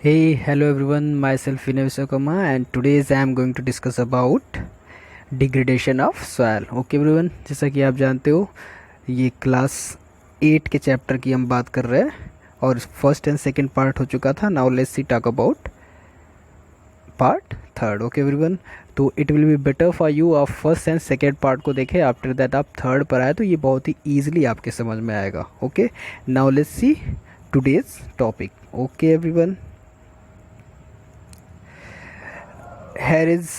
Hey, hello everyone. Myself Vinay Viswakarma, and today I am going to discuss about degradation of soil. Okay everyone, जैसा कि आप जानते हो ये class 8 के चैप्टर की हम बात कर रहे हैं और फर्स्ट एंड सेकंड पार्ट हो चुका था. Now let's see talk about part third. Okay everyone, तो it will be better for you आप फर्स्ट एंड सेकेंड पार्ट को देखें, आफ्टर दैट आप थर्ड पर आए तो ये बहुत ही ईजिली आपके समझ में आएगा. Okay, now let's C today's topic. Okay everyone, here is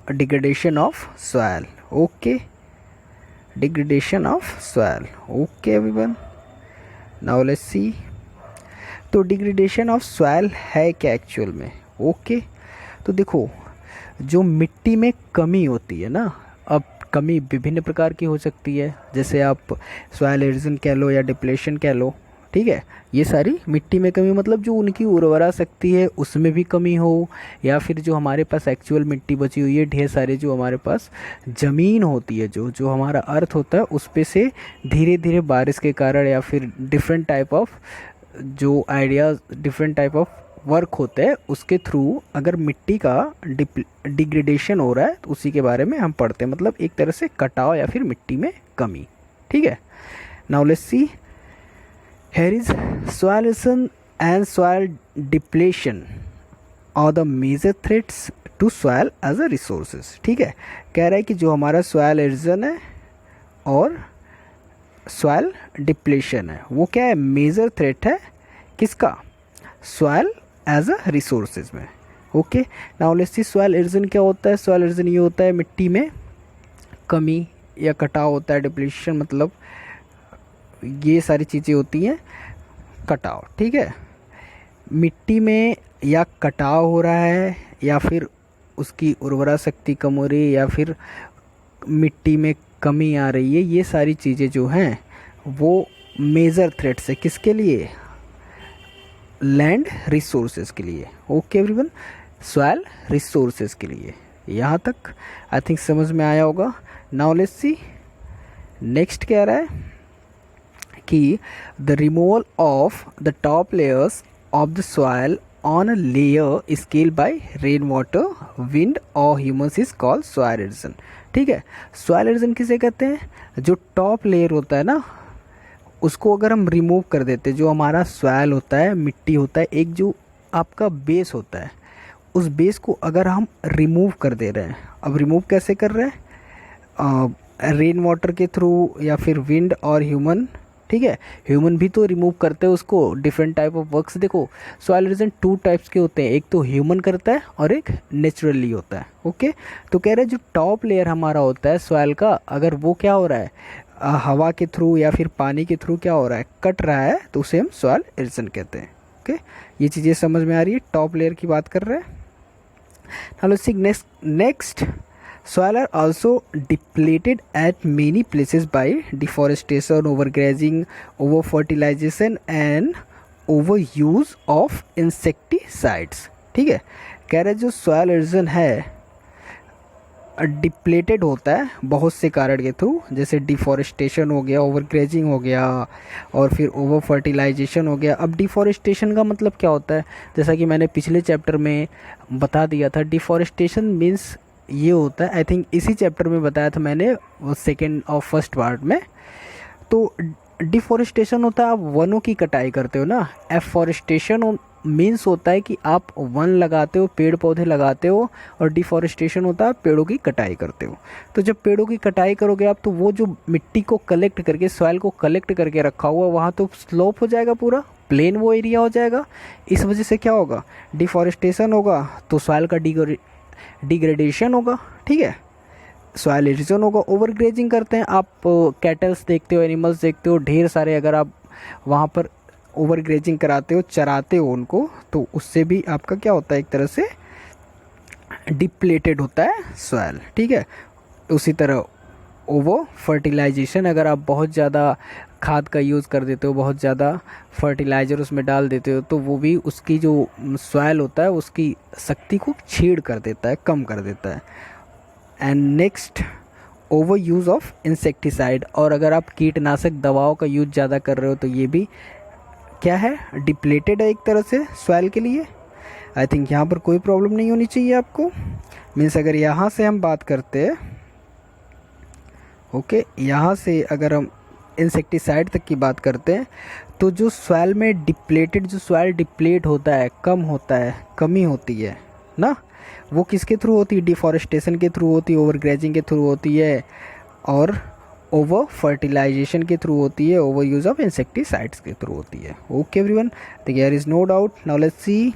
a degradation of soil. Okay, degradation of soil. Okay everyone, now let's see. तो डिग्रेडेशन ऑफ सॉइल है क्या एक्चुअल में? ओके, तो देखो, जो मिट्टी में कमी होती है ना, अब कमी विभिन्न प्रकार की हो सकती है, जैसे आप सॉइल एरोजन कह लो या डिप्लेशन कह लो. ठीक है, ये सारी मिट्टी में कमी मतलब जो उनकी उर्वरा शक्ति है उसमें भी कमी हो, या फिर जो हमारे पास एक्चुअल मिट्टी बची हुई है, ढेर सारे जो हमारे पास ज़मीन होती है, जो जो हमारा अर्थ होता है उस पे से धीरे धीरे बारिश के कारण या फिर डिफरेंट टाइप ऑफ जो ideas, different type of work होते हैं उसके थ्रू अगर मिट्टी का डिग्रेडेशन हो रहा है तो उसी के बारे में हम पढ़ते हैं, मतलब एक तरह से कटाव या फिर मिट्टी में कमी. ठीक है, now let's C. Here is soil erosion and soil depletion are the major threats to soil as a resources. ठीक है, कह रहा है कि जो हमारा soil erosion है और soil depletion है वो क्या है, मेजर थ्रेट है किसका, soil as a resources में. Okay, now let's C soil erosion क्या होता है. soil erosion ये होता है मिट्टी में कमी या कटाव होता है. डिप्लीशन मतलब ये सारी चीज़ें होती हैं कटाव. ठीक है, मिट्टी में या कटाव हो रहा है या फिर उसकी उर्वरा शक्ति कम हो रही है या फिर मिट्टी में कमी आ रही है, ये सारी चीज़ें जो हैं वो मेजर थ्रेट्स है किसके लिए, लैंड रिसोर्सेज के लिए. ओके एवरीवन, सॉइल रिसोर्सेज के लिए. यहाँ तक आई थिंक समझ में आया होगा. नाउ लेट्स सी नेक्स्ट क्या रहा है कि the removal of the top layers of the soil on a layer scale by rain water, wind और humus is called soil erosion. ठीक है, सॉइल एरोजन किसे कहते हैं, जो टॉप लेयर होता है ना उसको अगर हम रिमूव कर देते, जो हमारा सॉइल होता है, मिट्टी होता है, एक जो आपका बेस होता है उस बेस को अगर हम रिमूव कर दे रहे हैं. अब रिमूव कैसे कर रहे हैं, रेन वाटर के थ्रू या फिर विंड और ह्यूमन. ठीक है, ह्यूमन भी तो रिमूव करते हैं उसको, डिफरेंट टाइप ऑफ वर्क्स. देखो, सॉइल एरोजन 2 टाइप्स के होते हैं, एक तो ह्यूमन करता है और एक नेचुरली होता है. ओके, तो कह रहे हैं जो टॉप लेयर हमारा होता है सॉइल का, अगर वो क्या हो रहा है, हवा के थ्रू या फिर पानी के थ्रू क्या हो रहा है, कट रहा है, तो उसे हम सॉइल एरोजन कहते हैं. ओके, ये चीज़ें समझ में आ रही है, टॉप लेयर की बात कर रहे हैं. Hello see next, soil are also depleted at many places by deforestation, overgrazing, over-fertilization and overuse of insecticides. ठीक है, कह रहे जो soil erosion है डिप्लेटेड होता है बहुत से कारण के थ्रू, जैसे डिफॉरेस्टेशन हो गया, ओवरग्रेजिंग हो गया और फिर ओवर फर्टिलाइजेशन हो गया. अब डिफॉरेस्टेशन का मतलब क्या होता है, जैसा कि मैंने पिछले चैप्टर में बता दिया था. डिफॉरेस्टेशन मीन्स ये होता है, आई थिंक इसी चैप्टर में बताया था मैंने, वो सेकेंड और फर्स्ट पार्ट में. तो डिफॉरेस्टेशन होता है आप वनों की कटाई करते हो ना. एफॉरेस्टेशन मीन्स होता है कि आप वन लगाते हो, पेड़ पौधे लगाते हो, और डिफॉरेस्टेशन होता है पेड़ों की कटाई करते हो. तो जब पेड़ों की कटाई करोगे आप, तो वो जो मिट्टी को कलेक्ट करके, सॉइल को कलेक्ट करके रखा हुआ वहाँ तो स्लोप हो जाएगा, पूरा प्लेन वो एरिया हो जाएगा. इस वजह से क्या होगा, डिफॉरेस्टेशन होगा तो सॉइल का डिग्रेडेशन होगा. ठीक है, सॉइल एरोजन होगा. ओवरग्रेजिंग करते हैं आप, कैटल्स देखते हो, एनिमल्स देखते हो ढेर सारे, अगर आप वहाँ पर ओवरग्रेजिंग कराते हो, चराते हो उनको, तो उससे भी आपका क्या होता है, एक तरह से डिप्लेटेड होता है सॉइल. ठीक है, उसी तरह ओवर फर्टिलाइजेशन, अगर आप बहुत ज़्यादा खाद का यूज़ कर देते हो, बहुत ज़्यादा फर्टिलाइज़र उसमें डाल देते हो, तो वो भी उसकी जो सॉइल होता है उसकी शक्ति को छीड़ कर देता है, कम कर देता है. And next, over use of insecticide, और अगर आप कीटनाशक दवाओं का यूज़ ज़्यादा कर रहे हो तो ये भी क्या है, डिप्लेटेड है एक तरह से सॉइल के लिए. आई थिंक यहाँ पर कोई प्रॉब्लम नहीं होनी चाहिए आपको। मीन्स अगर यहाँ से हम बात करते हैं, ओके, यहाँ से अगर हम इंसेक्टिसाइड तक की बात करते हैं, तो जो सॉइल में डिप्लेटेड, जो सॉइल डिप्लेट होता है, कम होता है, कमी होती है ना, वो किसके थ्रू होती है? डिफॉरेस्टेशन के थ्रू होती है, ओवरग्रेजिंग के थ्रू होती है, और ओवर फर्टिलाइजेशन के थ्रू होती है, ओवर यूज ऑफ इंसेक्टिसाइड्स के थ्रू होती है। Okay everyone, there is no doubt. Now let's see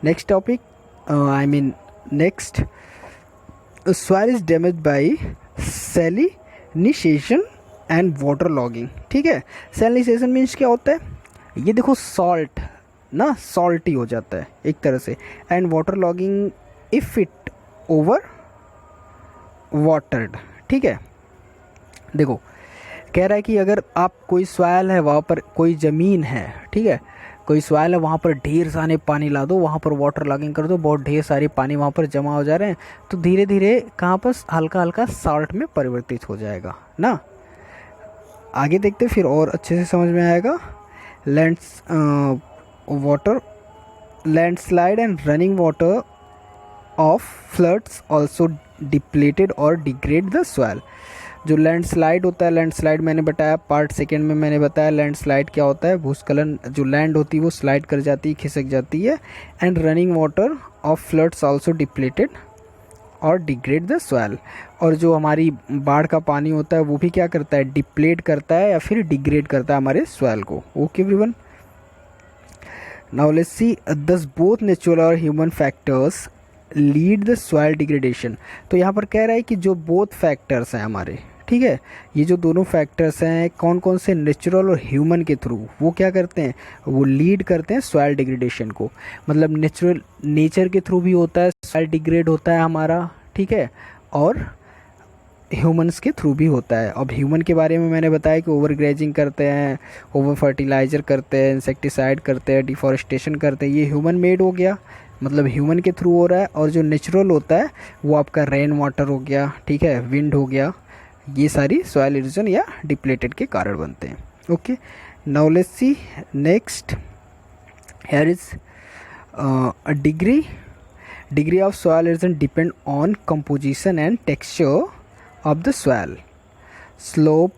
next topic, I mean next, soil is damage by salinisation and waterlogging. ठीक है, सैलिनिसेशन मीन्स क्या होता है? ये देखो सॉल्ट ना, सॉल्टी हो जाता है एक तरह से, and water logging if it over watered. ठीक है, देखो कह रहा है कि अगर आप कोई सॉइल है, वहाँ पर कोई ज़मीन है, ठीक है, कोई सॉइल है, वहाँ पर ढेर सारे पानी ला दो, वहाँ पर वाटर लॉगिंग कर दो, बहुत ढेर सारे पानी वहाँ पर जमा हो जा रहे हैं, तो धीरे धीरे कहाँ पर हल्का हल्का सॉल्ट में परिवर्तित हो जाएगा ना। आगे देखते फिर और अच्छे से समझ में आएगा। Water landslide and running water of floods also depleted और डिग्रेड द सॉइल। जो लैंडस्लाइड होता है, लैंडस्लाइड मैंने बताया पार्ट सेकेंड में, मैंने बताया लैंडस्लाइड क्या होता है, भूस्खलन, जो लैंड होती है वो स्लाइड कर जाती है, खिसक जाती है, and running water of floods also depleted और डिग्रेड द सॉइल। और जो हमारी बाढ़ का पानी होता है वो भी क्या करता है? डिप्लेट करता है या फिर डिग्रेड करता है हमारे सॉइल को। ओके एवरीवन, नाउ लेट्स सी, दस बोथ नेचुरल और human factors lead the soil degradation. तो यहाँ पर कह रहा है कि जो बोथ फैक्टर्स हैं हमारे, ठीक है, ये जो दोनों फैक्टर्स हैं कौन कौन से, नेचुरल और ह्यूमन के थ्रू, वो क्या करते हैं? वो लीड करते हैं सॉइल डिग्रेडेशन को। मतलब नेचर के थ्रू भी होता है, सॉइल डिग्रेड होता है हमारा, ठीक है, और ह्यूमंस के थ्रू भी होता है। अब ह्यूमन के बारे में मैंने बताया कि ओवर ग्रेजिंग करते हैं, ओवर फर्टिलाइज़र करते हैं, इंसेक्टिसाइड करते हैं, डिफॉरेस्टेशन करते हैं, ये ह्यूमन मेड हो गया, मतलब ह्यूमन के थ्रू हो रहा है। और जो नेचुरल होता है वो आपका रेन वाटर हो गया, ठीक है, विंड हो गया, ये सारी सॉइल इरोजन या डिप्लेटेड के कारण बनते हैं। Okay, now let's see next, here is degree of soil erosion depend on composition and texture of the soil, slope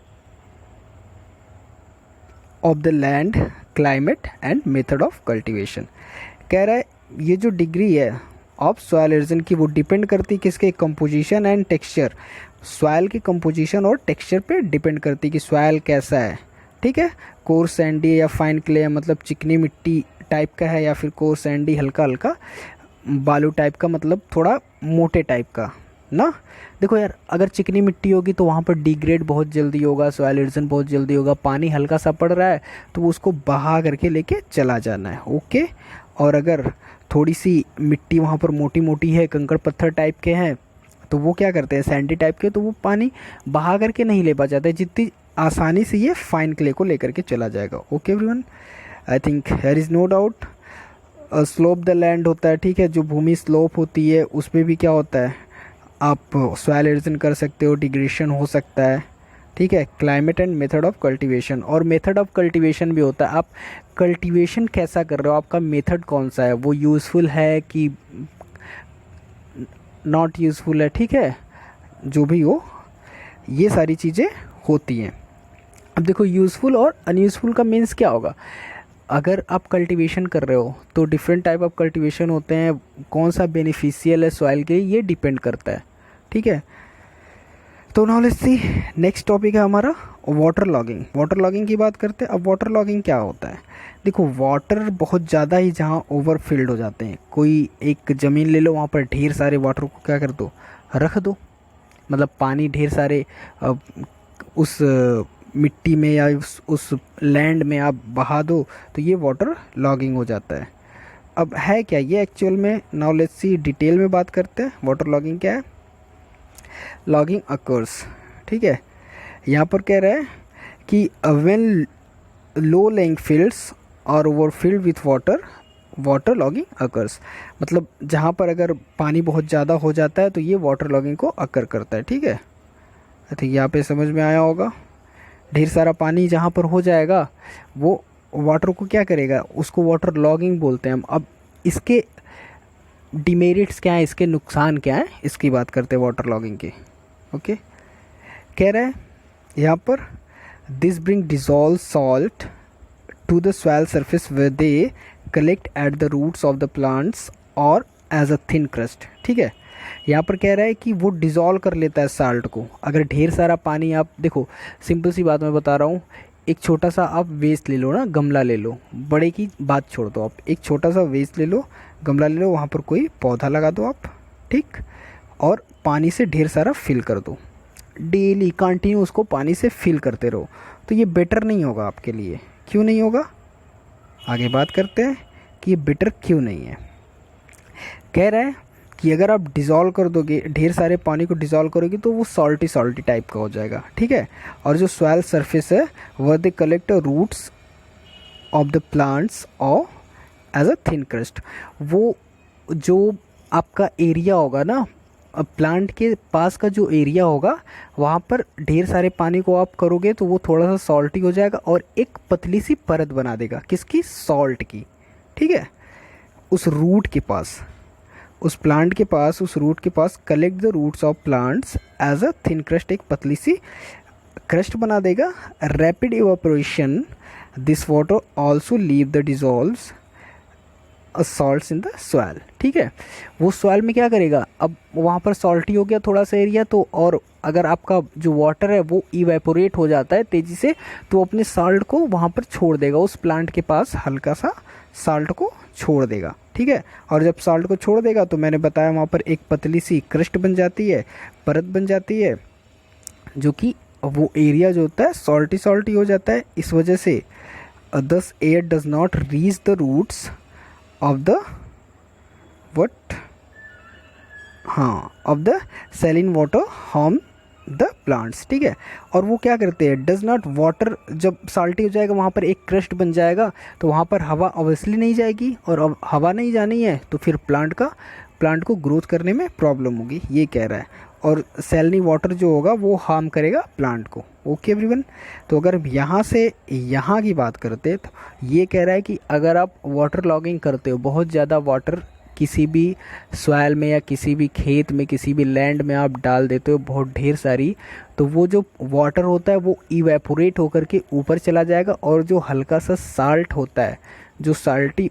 of the land, climate and method of cultivation। कह रहा है ये जो डिग्री है ऑफ सॉइल इरोजन की, वो depend करती है किसके? Composition and texture. सॉइल की कंपोजिशन और टेक्सचर पे डिपेंड करती है कि सॉइल कैसा है, ठीक है, कोर्स सैंडी या फाइन क्ले, मतलब चिकनी मिट्टी टाइप का है, या फिर कोर्स सैंडी हल्का हल्का बालू टाइप का, मतलब थोड़ा मोटे टाइप का ना। देखो यार, अगर चिकनी मिट्टी होगी तो वहाँ पर डिग्रेड बहुत जल्दी होगा, सॉइल इरोजन बहुत जल्दी होगा, पानी हल्का सा पड़ रहा है तो उसको बहा करके लेके चला जाना है। ओके, और अगर थोड़ी सी मिट्टी वहाँ पर मोटी मोटी है, कंकड़ पत्थर टाइप के हैं, तो वो क्या करते हैं? सैंडी टाइप के, तो वो पानी बहा करके नहीं ले पा जाता है, जितनी आसानी से ये फाइन क्ले को लेकर के चला जाएगा। Okay everyone, I think here is no doubt. Slope the land होता है, ठीक है, जो भूमि स्लोप होती है उसमें भी क्या होता है? आप सॉइल इरोजन कर सकते हो, डिग्रेडेशन हो सकता है, ठीक है। Climate and method of cultivation, और मेथड ऑफ कल्टीवेशन भी होता है। आप कल्टीवेशन कैसा कर रहे हो, आपका मेथड कौन सा है, वो यूज़फुल है कि नॉट यूज़फुल है, ठीक है, जो भी हो, ये सारी चीज़ें होती हैं। अब देखो यूज़फुल और अनयूज़फुल का मीन्स क्या होगा। अगर आप कल्टीवेशन कर रहे हो तो डिफरेंट टाइप ऑफ कल्टीवेशन होते हैं, कौन सा बेनिफिशियल है सॉइल के लिए ये डिपेंड करता है, ठीक है। तो now let's see next topic है हमारा वाटर लॉगिंग। वाटर लॉगिंग की बात करते हैं। अब वाटर लॉगिंग क्या होता है? देखो वाटर बहुत ज़्यादा ही जहाँ ओवर फिल्ड हो जाते हैं, कोई एक ज़मीन ले लो, वहाँ पर ढेर सारे वाटर को क्या कर दो, रख दो, मतलब पानी ढेर सारे उस मिट्टी में या उस लैंड में आप बहा दो, तो ये वाटर लॉगिंग हो जाता है। अब है क्या ये एक्चुअल में? नाउ लेट्स सी डिटेल में बात करते हैं वाटर लॉगिंग क्या है। लॉगिंग अकर्स, ठीक है, यहाँ पर कह रहा है कि व्हेन लो लेइंग फील्ड्स और over filled with water logging occurs, मतलब जहाँ पर अगर पानी बहुत ज़्यादा हो जाता है तो ये वाटर लॉगिंग को अकर करता है, ठीक है। आई थिंक यहाँ पे समझ में आया होगा। ढेर सारा पानी जहाँ पर हो जाएगा वो वाटर को क्या करेगा, उसको वाटर लॉगिंग बोलते हैं हम। अब इसके डिमेरिट्स क्या है, इसके नुकसान क्या है, इसकी बात करते हैं वाटर लॉगिंग के। ओके, कह रहा है यहाँ पर this bring dissolve salt to the soil surface where they collect at the roots of the plants और एज अ थिन क्रस्ट। ठीक है, यहाँ पर कह रहा है कि वो डिज़ोल्व कर लेता है साल्ट को। अगर ढेर सारा पानी, आप देखो सिंपल सी बात मैं बता रहा हूँ, एक छोटा सा आप वेस्ट ले लो ना, गमला ले लो, बड़े की बात छोड़ दो, आप एक छोटा सा वेस्ट ले लो, गमला ले लो, वहाँ पर कोई पौधा लगा दो आप, ठीक, और पानी से ढेर सारा फिल कर दो, डेली कंटिन्यू उसको पानी से फिल करते रहो, तो ये बेटर नहीं होगा आपके लिए। क्यों नहीं होगा, आगे बात करते हैं कि ये बेटर क्यों नहीं है। कह रहा है कि अगर आप डिज़ोल्व कर दोगे, ढेर सारे पानी को डिज़ोल्व करोगे तो वो सॉल्टी सॉल्टी टाइप का हो जाएगा। ठीक है, और जो सॉइल सरफेस है वह they collect roots of the plants और एज अ थिन क्रस्ट, वो जो आपका एरिया होगा ना, प्लांट के पास का जो एरिया होगा वहाँ पर ढेर सारे पानी को आप करोगे तो वो थोड़ा सा सॉल्टी हो जाएगा और एक पतली सी परत बना देगा, किसकी, सॉल्ट की। ठीक है, उस रूट के पास, उस प्लांट के पास, उस रूट के पास collect the roots of plants as a thin crust, एक पतली सी क्रस्ट बना देगा। Rapid evaporation this water also leave the dissolves salts in the soil. ठीक है, वो सॉइल में क्या करेगा, अब वहाँ पर सॉल्टी हो गया थोड़ा सा एरिया, तो और अगर आपका जो वाटर है वो इवेपोरेट हो जाता है तेज़ी से, तो अपने साल्ट को वहाँ पर छोड़ देगा, उस प्लांट के पास हल्का सा साल्ट को छोड़ देगा। ठीक है, और जब साल्ट को छोड़ देगा तो मैंने बताया वहाँ पर एक पतली सी क्रस्ट बन जाती है, परत बन जाती है, जो कि वो एरिया जो होता है सॉल्टी सॉल्टी हो जाता है। इस वजह से thus air does not reach the roots of the what, हाँ, of the saline water harm the plants. ठीक है, और वो क्या करते हैं, डज नॉट वाटर, जब साल्टी हो जाएगा वहाँ पर एक क्रस्ट बन जाएगा तो वहाँ पर हवा ऑब्वियसली नहीं जाएगी, और अब हवा नहीं जानी है तो फिर प्लांट को ग्रोथ करने में प्रॉब्लम होगी, ये कह रहा है। और सैलिनी वाटर जो होगा वो हार्म करेगा प्लांट को। ओके एवरीवन, तो अगर यहाँ से यहाँ की बात करते तो ये कह रहा है कि अगर आप वाटर लॉगिंग करते हो, बहुत ज़्यादा वाटर किसी भी सॉइल में या किसी भी खेत में, किसी भी लैंड में आप डाल देते हो बहुत ढेर सारी, तो वो जो वाटर होता है वो इवेपोरेट होकर के ऊपर चला जाएगा, और जो हल्का सा साल्ट होता है, जो साल्टी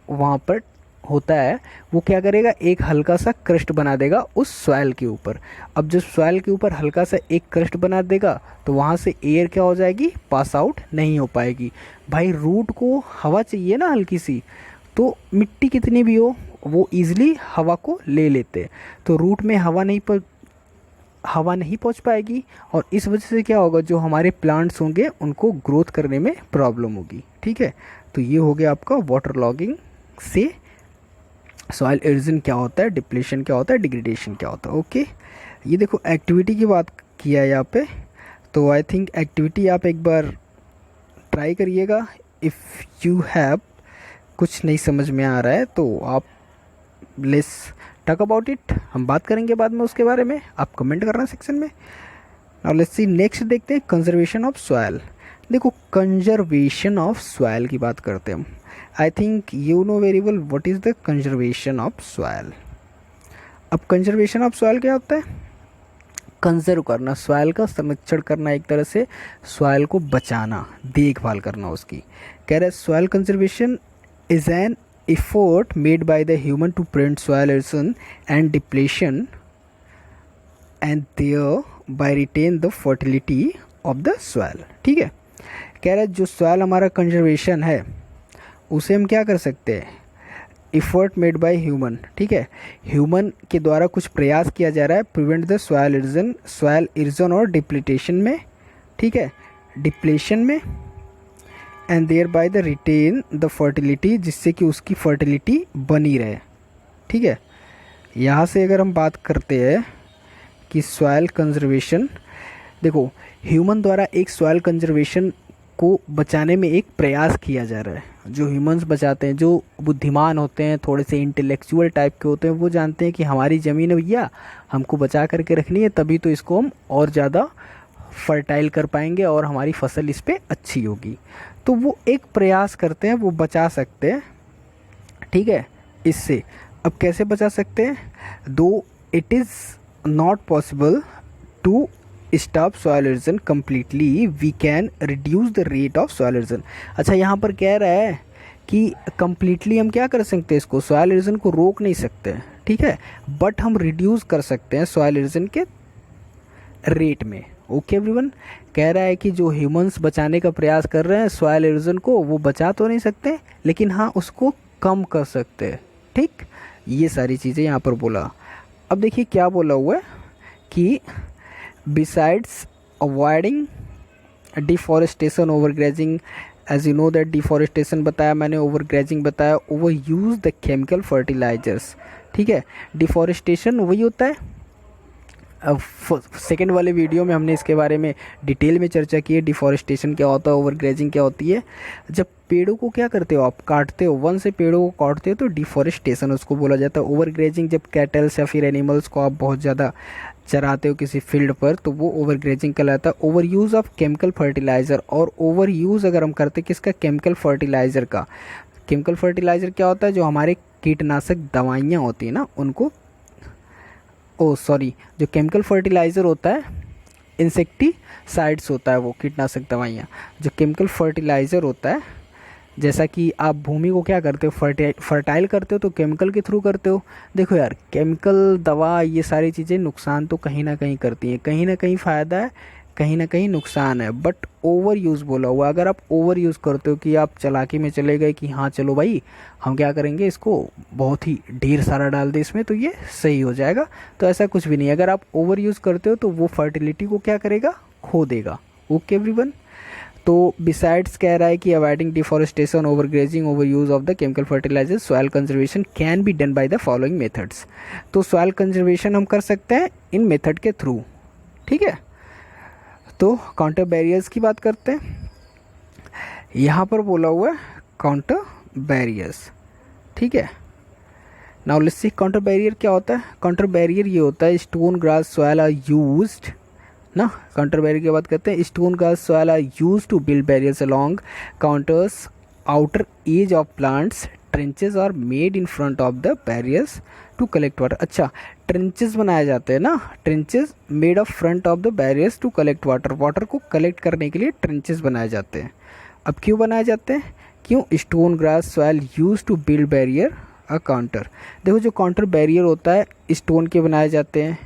वहाँ पर होता है, वो क्या करेगा, एक हल्का सा क्रस्ट बना देगा उस सॉइल के ऊपर। अब जब सॉइल के ऊपर हल्का सा एक क्रस्ट बना देगा तो वहाँ से एयर क्या हो जाएगी, पास आउट नहीं हो पाएगी। भाई रूट को हवा चाहिए ना हल्की सी, तो मिट्टी कितनी भी हो वो ईजिली हवा को ले लेते हैं, तो रूट में हवा नहीं पहुंच पाएगी, और इस वजह से क्या होगा, जो हमारे प्लांट्स होंगे उनको ग्रोथ करने में प्रॉब्लम होगी। ठीक है, तो ये हो गया आपका वाटर लॉगिंग से सॉइल इरोजन क्या होता है, डिप्लेशन क्या होता है, डिग्रेडेशन क्या होता है। ओके, ये देखो एक्टिविटी की बात किया है यहाँ पे, तो आई थिंक एक्टिविटी आप एक बार ट्राई करिएगा। इफ़ यू हैव कुछ नहीं समझ में आ रहा है तो आप लेट्स टॉक अबाउट इट, हम बात करेंगे बाद में उसके बारे में, आप कमेंट करना सेक्शन में। नाउ लेट्स सी नेक्स्ट, देखते हैं कंजर्वेशन ऑफ सॉइल। देखो कंजर्वेशन ऑफ सॉइल की बात करते हैं हम। I think you know very well what is the conservation of soil. अब कंजर्वेशन ऑफ सॉइल क्या होता है, कंजर्व करना, सॉइल का संरक्षण करना, एक तरह से सॉइल को बचाना, देखभाल करना उसकी। कह रहे soil conservation is an effort made by the human to prevent soil erosion and depletion and thereby retain the fertility of the soil। ठीक है, कह रहा है जो सॉइल हमारा कंजर्वेशन है उसे हम क्या कर सकते हैं, इफर्ट मेड बाय ह्यूमन। ठीक है, ह्यूमन के द्वारा कुछ प्रयास किया जा रहा है प्रिवेंट द सॉइल इरोजन और डिप्लीटेशन में। ठीक है, डिप्लेशन में, and thereby the retain the fertility, जिससे कि उसकी फर्टिलिटी बनी रहे। ठीक है, यहाँ से अगर हम बात करते हैं कि सॉइल कंजर्वेशन, देखो ह्यूमन द्वारा एक सॉइल कंजर्वेशन को बचाने में एक प्रयास किया जा रहा है। जो ह्यूमंस बचाते हैं, जो बुद्धिमान होते हैं, थोड़े से इंटेलेक्चुअल टाइप के होते हैं, वो जानते हैं कि हमारी ज़मीन है भैया, हमको बचा करके रखनी है, तभी तो इसको हम और ज़्यादा फर्टाइल कर पाएंगे और हमारी फसल इस पर अच्छी होगी। तो वो एक प्रयास करते हैं, वो बचा सकते हैं। ठीक है, इससे अब कैसे बचा सकते हैं? Though it is not possible to stop soil erosion completely, we can reduce the rate of soil erosion. अच्छा, यहाँ पर कह रहा है कि कम्प्लीटली हम क्या कर सकते हैं, इसको सॉइल इरोजन को रोक नहीं सकते, ठीक है, बट हम रिड्यूस कर सकते हैं सॉइल इरोजन के रेट में। ओके एवरीवन, कह रहा है कि जो ह्यूमंस बचाने का प्रयास कर रहे हैं सॉइल इरोजन को, वो बचा तो नहीं सकते लेकिन हाँ उसको कम कर सकते हैं, ठीक। ये सारी चीज़ें यहाँ पर बोला। अब देखिए क्या बोला हुआ है कि besides avoiding deforestation, overgrazing, as you know that deforestation बताया मैंने, ओवरग्रेजिंग बताया, overuse the chemical fertilisers, ठीक है। डिफॉरेस्टेशन वही होता है, सेकेंड वाले वीडियो में हमने इसके बारे में डिटेल में चर्चा की है, डिफॉरेस्टेशन क्या होता है, ओवरग्रेजिंग क्या होती है। जब पेड़ों को क्या करते हो आप, काटते हो, वन से पेड़ों को काटते हो तो डिफॉरेस्टेशन उसको बोला जाता है। ओवरग्रेजिंग जब कैटल्स या फिर एनिमल्स को आप बहुत ज़्यादा चराते हो किसी फील्ड पर तो वो ओवरग्रेजिंग कहलाता है। Over use of chemical fertiliser, और ओवर यूज़ अगर हम करते किसका, केमिकल फर्टिलाइज़र का। केमिकल फर्टिलाइज़र क्या होता है, जो हमारे कीटनाशक दवाइयाँ होती हैं ना उनको, जो केमिकल फर्टिलाइज़र होता है इंसेक्टिसाइड्स होता है, वो कीटनाशक दवाइयाँ। जो केमिकल फर्टिलाइज़र होता है, जैसा कि आप भूमि को क्या करते हो, फर्टाइल करते हो तो केमिकल के थ्रू करते हो। देखो यार, केमिकल दवा ये सारी चीज़ें नुकसान तो कहीं ना कहीं करती हैं, कहीं ना कहीं फ़ायदा है, कहीं ना कहीं नुकसान है, बट ओवर यूज़ बोला हुआ। अगर आप ओवर यूज़ करते हो कि आप चालाकी में चले गए कि हाँ चलो भाई हम क्या करेंगे, इसको बहुत ही ढेर सारा डाल दे इसमें तो ये सही हो जाएगा, तो ऐसा कुछ भी नहीं है। अगर आप ओवर यूज़ करते हो तो वो फर्टिलिटी को क्या करेगा, खो देगा। ओके एवरीवन, तो बिसाइड्स कह रहा है कि avoiding deforestation, overgrazing, over use of the chemical fertiliser, soil conservation can be done by the following methods. तो सॉइल कंजर्वेशन हम कर सकते हैं इन मेथड के थ्रू, ठीक है। तो काउंटर बैरियर्स की बात करते हैं, यहाँ पर बोला हुआ है काउंटर बैरियर्स, ठीक है। Now let's see counter barrier क्या होता है। काउंटर बैरियर ये होता है stone, grass, soil are used ना। काउंटर बैरियर की बात करते हैं, stone, grass, soil are used to build barriers along counters, outer edge of plants, trenches are made in front of the barriers to collect water. अच्छा, trenches बनाए जाते हैं ना, trenches made of front of the barriers to collect water, water को collect करने के लिए trenches बनाए जाते हैं। अब क्यों बनाए जाते हैं, क्यों, stone, grass, soil use to build barrier a counter. देखो जो काउंटर बैरियर होता है स्टोन के बनाए जाते हैं,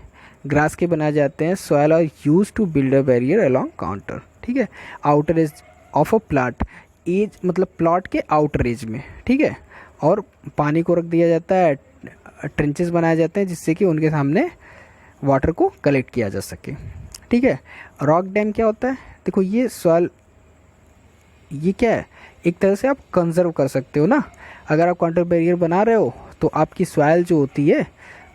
ग्रास के बनाए जाते हैं, soil are use to build a barrier along counter, ठीक है। Outer edge of a plot, edge मतलब प्लॉट के आउटर एज में, ठीक है। और पानी को रख दिया जाता है, ट्रेंचेस बनाए जाते हैं जिससे कि उनके सामने वाटर को कलेक्ट किया जा सके, ठीक है। रॉक डैम क्या होता है, देखो ये सॉइल, ये क्या है, एक तरह से आप कंजर्व कर सकते हो ना। अगर आप काउंटर बैरियर बना रहे हो तो आपकी सॉइल जो होती है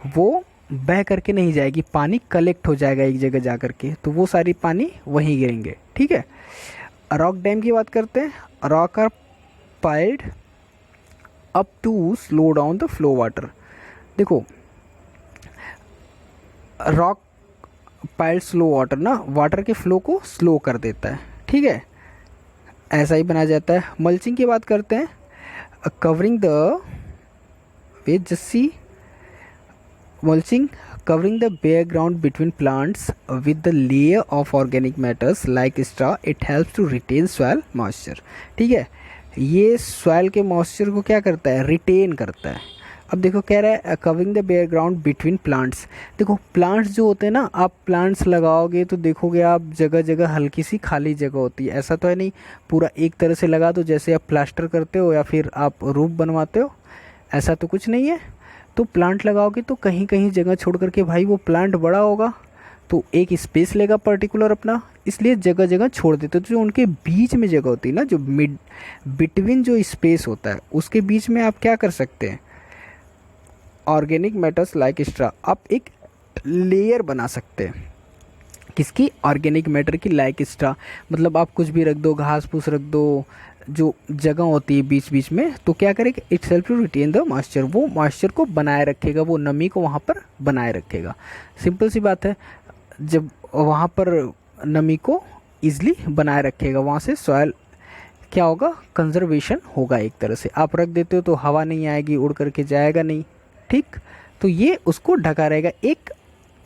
वो बह करके नहीं जाएगी, पानी कलेक्ट हो जाएगा एक जगह जा करके, तो वो सारी पानी वहीं गिरेंगे, ठीक है। रॉक डैम की बात करते हैं, rock are piled up to slow down the flow water. देखो रॉक पाइल्ड स्लो वाटर ना, वाटर के फ्लो को स्लो कर देता है, ठीक है, ऐसा ही बनाया जाता है। मल्चिंग की बात करते हैं, covering the ways Jassi, mulching covering the bare ground between plants with the layer of organic matters like straw, it helps to retain soil moisture, ठीक है। ये सॉइल के मॉइस्चर को क्या करता है, रिटेन करता है। अब देखो कह रहा है covering the bare ground between plants. देखो प्लांट्स जो होते हैं ना, आप प्लांट्स लगाओगे तो देखोगे आप जगह जगह हल्की सी खाली जगह होती है, ऐसा तो है नहीं पूरा एक तरह से लगा दो जैसे आप प्लास्टर करते हो या फिर आप रूफ बनवाते हो, ऐसा तो कुछ नहीं है। तो प्लांट लगाओगे तो कहीं कहीं जगह छोड़ करके भाई वो प्लांट बड़ा होगा तो एक स्पेस लेगा पर्टिकुलर अपना, इसलिए जगह जगह छोड़ देते। तो जो उनके बीच में जगह होती है ना, जो मिड बिटवीन जो स्पेस होता है उसके बीच में आप क्या कर सकते हैं, ऑर्गेनिक मैटर्स लाइक स्ट्रा, आप एक लेयर बना सकते हैं। किसकी, ऑर्गेनिक मैटर की, लाइक स्ट्रा, मतलब आप कुछ भी रख दो, घास फूस रख दो, जो जगह होती है बीच बीच में, तो क्या करेगा, it's help to retain the moisture, वो मॉइस्चर को बनाए रखेगा, वो नमी को वहाँ पर बनाए रखेगा। सिंपल सी बात है, जब वहाँ पर नमी को ईजिली बनाए रखेगा, वहाँ से सॉइल क्या होगा, कंजर्वेशन होगा। एक तरह से आप रख देते हो तो हवा नहीं आएगी, उड़ करके जाएगा नहीं, ठीक। तो ये उसको ढका रहेगा, एक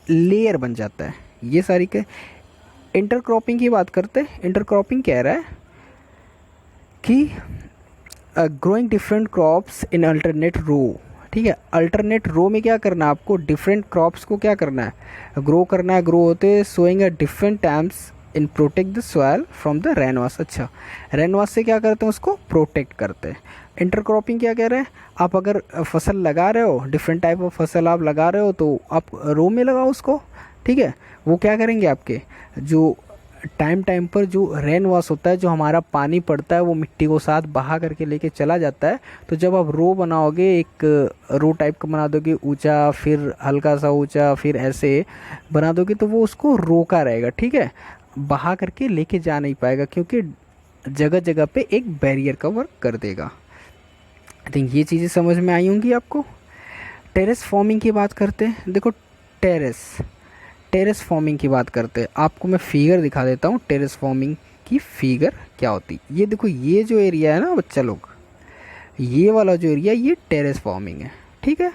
लेयर बन जाता है ये सारी के। इंटरक्रॉपिंग की बात करते हैं। इंटरक्रॉपिंग कह रहा है कि growing different crops in alternate row. ठीक है, अल्टरनेट रो में क्या करना है आपको, डिफरेंट क्रॉप्स को क्या करना है, ग्रो करना है। ग्रो होते sowing at different times in protect the soil from the rain wash. अच्छा, रेन वॉश से क्या करते हैं, उसको प्रोटेक्ट करते हैं। इंटरक्रॉपिंग क्या कह रहे हैं, आप अगर फसल लगा रहे हो, डिफरेंट टाइप ऑफ फसल आप लगा रहे हो, तो आप रो में लगाओ उसको। ठीक है, वो क्या करेंगे, आपके जो टाइम टाइम पर जो रेन वॉश होता है, जो हमारा पानी पड़ता है, वो मिट्टी को साथ बहा करके लेके चला जाता है। तो जब आप रो बनाओगे, एक रो टाइप का बना दोगे, ऊंचा फिर हल्का सा ऊंचा फिर ऐसे बना दोगे, तो वो उसको रोका रहेगा। ठीक है, बहा करके लेके जा नहीं पाएगा, क्योंकि जगह जगह पे एक बैरियर का वर्क कर देगा। आई थिंक ये चीज़ें समझ में आई होंगी आपको। टेरेस फॉर्मिंग की बात करते हैं। देखो, टेरेस फॉर्मिंग की बात करते हैं। आपको मैं फिगर दिखा देता हूँ, टेरेस फॉर्मिंग की फिगर क्या होती है। ये देखो, ये जो एरिया है ना बच्चा लोग, ये वाला जो एरिया, ये टेरेस फॉर्मिंग है। ठीक है,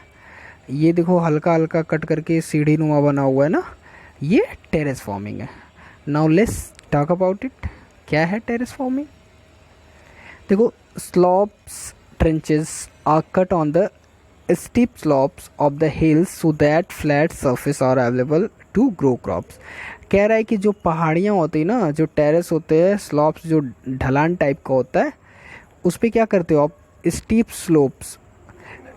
ये देखो हल्का हल्का कट करके सीढ़ी नुमा बना हुआ है ना, ये टेरेस फॉर्मिंग है। Now let's talk about it. क्या है टेरेस फॉर्मिंग? देखो, slopes trenches are cut on the steep slopes of the hills so that flat surface are available to grow crops। कह रहा है कि जो पहाड़ियाँ होती है ना, जो टेरेस होते हैं, स्लॉप्स जो ढलान टाइप का होता है, उस पर क्या करते हो आप, steep slopes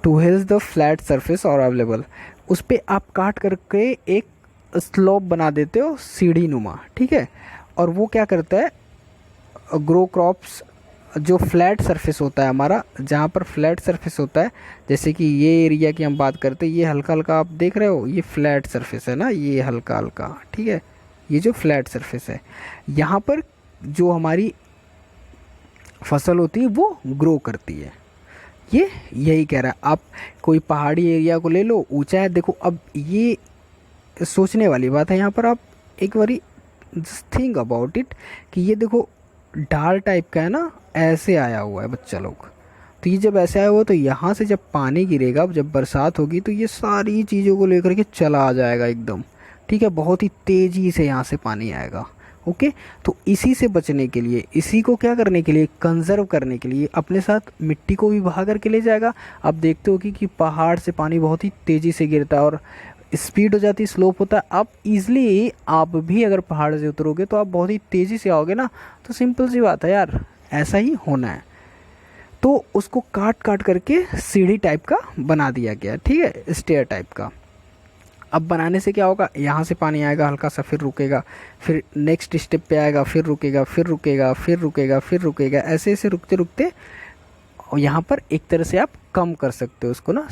to hills the flat surface और अवेलेबल, उस पर आप काट करके एक स्लोप बना देते हो सीढ़ी नुमा। ठीक है, और वो क्या करता है, ग्रो क्रॉप्स। जो फ्लैट सरफेस होता है हमारा, जहाँ पर फ्लैट सरफेस होता है, जैसे कि ये एरिया की हम बात करते हैं, ये हल्का हल्का आप देख रहे हो, ये फ्लैट सरफेस है ना, ये हल्का हल्का। ठीक है, ये जो फ्लैट सरफेस है, यहाँ पर जो हमारी फसल होती है वो ग्रो करती है। ये यही कह रहा है। आप कोई पहाड़ी एरिया को ले लो, ऊंचा है, देखो अब ये सोचने वाली बात है यहाँ पर। आप एक बारी थिंक अबाउट इट कि ये देखो ढाल टाइप का है ना, ऐसे आया हुआ है बच्चा लोग। तो ये जब ऐसे आया हुआ, तो यहाँ से जब पानी गिरेगा, जब बरसात होगी, तो ये सारी चीज़ों को लेकर के चला आ जाएगा एकदम। ठीक है, बहुत ही तेज़ी से यहाँ से पानी आएगा। ओके, तो इसी से बचने के लिए, इसी को क्या करने के लिए, कंजर्व करने के लिए, अपने साथ मिट्टी को भी बहा करके ले जाएगा। आप देखते हो कि पहाड़ से पानी बहुत ही तेज़ी से गिरता है और स्पीड हो जाती है, स्लोप होता है। आप इजली, आप भी अगर पहाड़ से उतरोगे तो आप बहुत ही तेज़ी से आओगे ना। तो सिंपल सी बात है यार, ऐसा ही होना है। तो उसको काट काट करके सीढ़ी टाइप का बना दिया गया। ठीक है, स्टेयर टाइप का। अब बनाने से क्या होगा, यहाँ से पानी आएगा हल्का सा, फिर रुकेगा, फिर नेक्स्ट स्टेप पे आएगा, फिर रुकेगा, फिर रुकेगा, फिर रुकेगा, फिर रुकेगा, ऐसे ऐसे रुकते रुकते, और यहाँ पर एक तरह से आप कम कर सकते हो उसको ना।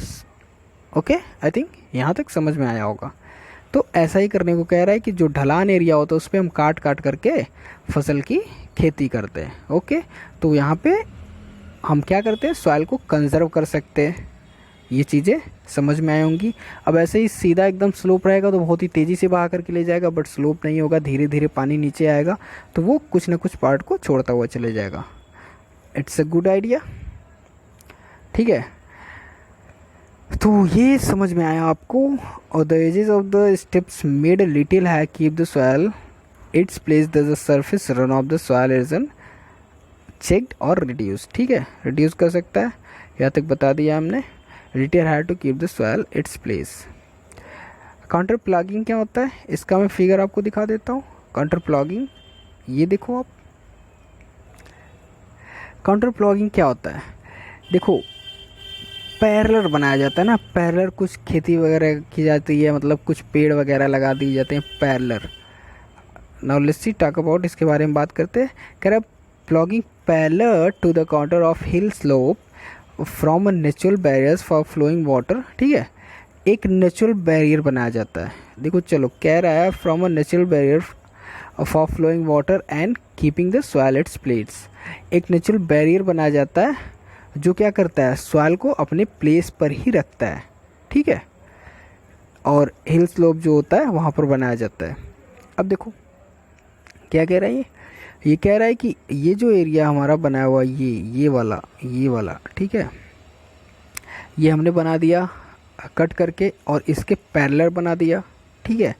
ओके, आई थिंक यहाँ तक समझ में आया होगा। तो ऐसा ही करने को कह रहा है कि जो ढलान एरिया होता है उस पर हम काट काट करके फसल की खेती करते हैं। ओके, तो यहाँ पे हम क्या करते हैं, सॉइल को कंजर्व कर सकते हैं। ये चीज़ें समझ में आई होंगी। अब ऐसे ही सीधा एकदम स्लोप रहेगा तो बहुत ही तेज़ी से बहा करके ले जाएगा, बट स्लोप नहीं होगा, धीरे धीरे पानी नीचे आएगा, तो वो कुछ ना कुछ पार्ट को छोड़ता हुआ चले जाएगा। It's a good idea. ठीक है, तो ये समझ में आया आपको। और the edges of the steps made a little है keep the soil its place the surface run off the soil is an checked और रिड्यूस। ठीक है, रिड्यूस कर सकता है, यहाँ तक बता दिया हमने। लिटिल है to keep the soil its place. Contour ploughing क्या होता है, इसका मैं फिगर आपको दिखा देता हूँ। काउंटर प्लॉगिंग, ये देखो आप, काउंटर प्लॉगिंग क्या होता है, देखो पैरेलल बनाया जाता है ना, पैरेलल कुछ खेती वगैरह की जाती है, मतलब कुछ पेड़ वगैरह लगा दिए जाते हैं parallel. Now let's see talk about, इसके बारे में बात करते हैं। कह रहा ploughing parallel to the contour of hill slope from a natural barriers for flowing water. ठीक है, एक नेचुरल बैरियर बनाया जाता है। देखो चलो, कह रहा है from a natural barrier for flowing water and keeping the soil its place. एक नेचुरल बैरियर बनाया जाता है जो क्या करता है, सॉइल को अपने प्लेस पर ही रखता है। ठीक है, और हिल स्लोप जो होता है वहाँ पर बनाया जाता है। अब देखो क्या कह रहा है, ये कह रहा है कि ये जो एरिया हमारा बनाया हुआ, ये वाला, ठीक है, ये हमने बना दिया कट करके और इसके पैरेलल बना दिया, ठीक है।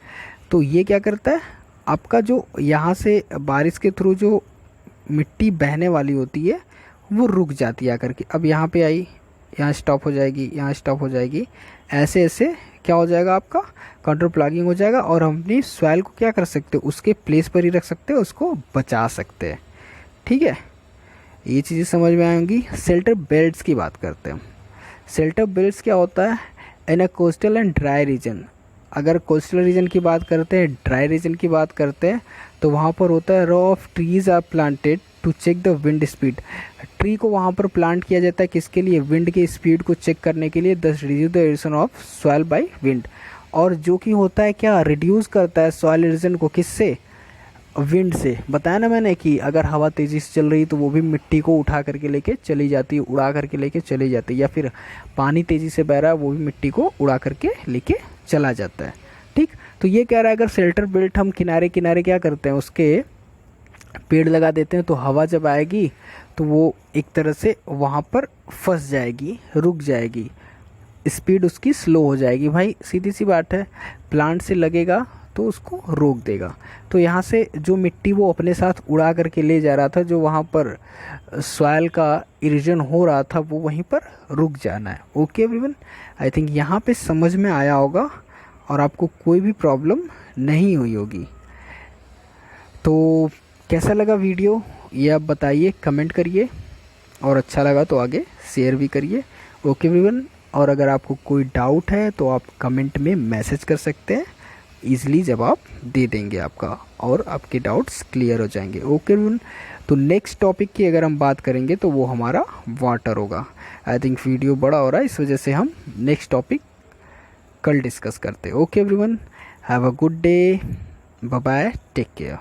तो ये क्या करता है, आपका जो यहाँ से बारिश के थ्रू जो मिट्टी बहने वाली होती है वो रुक जाती है आकर के। अब यहाँ पे आई, यहाँ स्टॉप हो जाएगी, यहाँ स्टॉप हो जाएगी, ऐसे ऐसे क्या हो जाएगा, आपका काउंटर प्लॉगिंग हो जाएगा। और हम अपनी सॉइल को क्या कर सकते हो, उसके प्लेस पर ही रख सकते हैं, उसको बचा सकते हैं, ठीक है। ये चीज़ें समझ में आएंगी। शेल्टर बेल्ट्स की बात करते हैं। शेल्टर बेल्ट्स क्या होता है, in a coastal and dry region. अगर कोस्टल रीजन की बात करते हैं, ड्राई रीजन की बात करते हैं, तो वहाँ पर होता है row of trees are planted to check the wind speed. Tree को वहाँ पर प्लांट किया जाता है किसके लिए, विंड की स्पीड को चेक करने के लिए, दस reduce the erosion of soil by wind. और जो कि होता है क्या, रिड्यूस करता है सॉइल इरोजन को, किससे, विंड से। बताया ना मैंने कि अगर हवा तेज़ी से चल रही तो वो भी मिट्टी को उठा करके लेके चली जाती है, उड़ा करके लेके चली जाती है, या फिर पानी तेज़ी से बह रहा है वो भी मिट्टी को उड़ा करके लेके चला जाता है, ठीक। तो ये कह रहा है अगर शेल्टर बेल्ट हम किनारे किनारे क्या करते हैं, उसके पेड़ लगा देते हैं, तो हवा जब आएगी तो वो एक तरह से वहाँ पर फंस जाएगी, रुक जाएगी, स्पीड उसकी स्लो हो जाएगी। भाई सीधी सी बात है, प्लांट से लगेगा तो उसको रोक देगा। तो यहाँ से जो मिट्टी वो अपने साथ उड़ा करके ले जा रहा था, जो वहाँ पर सॉइल का इरोजन हो रहा था, वो वहीं पर रुक जाना है। ओके एवरीवन, आई थिंक यहाँ पे समझ में आया होगा और आपको कोई भी प्रॉब्लम नहीं हुई होगी। तो कैसा लगा वीडियो ये आप बताइए, कमेंट करिए, और अच्छा लगा तो आगे शेयर भी करिए। ओके एवरीवन, और अगर आपको कोई डाउट है तो आप कमेंट में मैसेज कर सकते हैं, ईज़िली जवाब दे देंगे आपका, और आपके डाउट्स क्लियर हो जाएंगे। ओके एवरीवन, तो नेक्स्ट टॉपिक की अगर हम बात करेंगे तो वो हमारा वाटर होगा। आई थिंक वीडियो बड़ा हो रहा है, इस वजह से हम नेक्स्ट टॉपिक कल डिस्कस करते हैं। Okay everyone, have a good day, bye bye, take care.